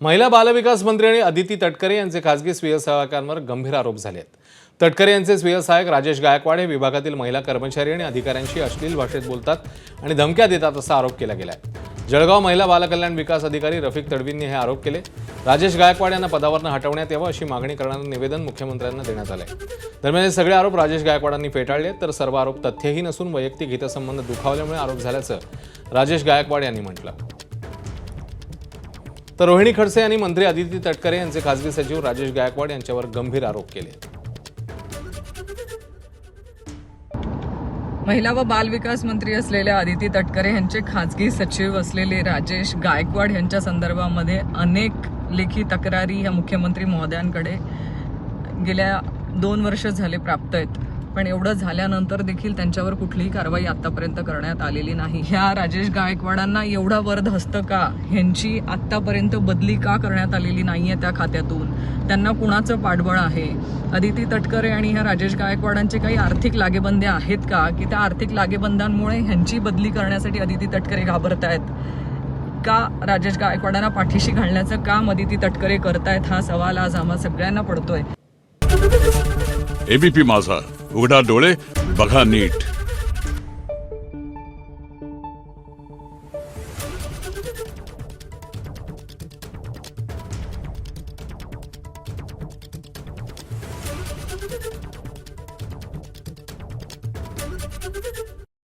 महिला बालविकास मंत्री आणि अदिती तटकरे यांचे खासगी स्वीय सहायकांवर गंभीर आरोप झाले आहेत। तटकरे यांचे स्वीय सहायक राजेश गायकवाड हे विभागातील महिला कर्मचारी आणि अधिकाऱ्यांशी अश्लील भाषेत बोलतात आणि धमक्या देतात असा आरोप केला गेला आहे। जळगाव महिला बालकल्याण विकास अधिकारी रफिक तडवींनी हे आरोप केले। राजेश गायकवाड यांना पदावरून हटवण्यात यावं अशी मागणी करणारं निवेदन मुख्यमंत्र्यांना देण्यात आले। दरम्यान हे सगळे आरोप राजेश गायकवाडांनी फेटाळले, तर सर्व आरोप तथ्यहीन असून वैयक्तिक हितसंबंध दुखावल्यामुळे आरोप झाल्याचं राजेश गायकवाड यांनी म्हटलं। तर रोहिणी खडसे यांनी मंत्री अदिती तटकरे यांचे खासगी सचिव राजेश गायकवाड यांच्यावर गंभीर आरोप केले। महिला व बाल विकास मंत्री असलेल्या अदिती तटकरे यांचे खासगी सचिव असलेले राजेश गायकवाड यांच्या संदर्भामध्ये अनेक लेखी तक्रारी या मुख्यमंत्री महोदयांकडे गेल्या 2 वर्ष झाले प्राप्त आहेत, पण एवढं झाल्यानंतर देखील त्यांच्यावर कुठलीही कारवाई आतापर्यंत करण्यात आलेली नाही। ह्या राजेश गायकवाडांना एवढा वरद हस्त का, ह्यांची आतापर्यंत बदली का करण्यात आलेली नाहीये त्या खात्यातून, त्यांना कुणाचं पाठबळ आहे? अदिती तटकरे आणि ह्या राजेश गायकवाडांचे काही आर्थिक लागेबंदे आहेत का, की त्या आर्थिक लागेबंदांमुळे ह्यांची बदली करण्यासाठी अदिती तटकरे घाबरतायत का? राजेश गायकवाडांना पाठीशी घालण्याचं काम अदिती तटकरे करतायत? हा सवाल आज आम्हा सगळ्यांना पडतोय। एबीपी माझा, उघडा डोळे बघा नीट।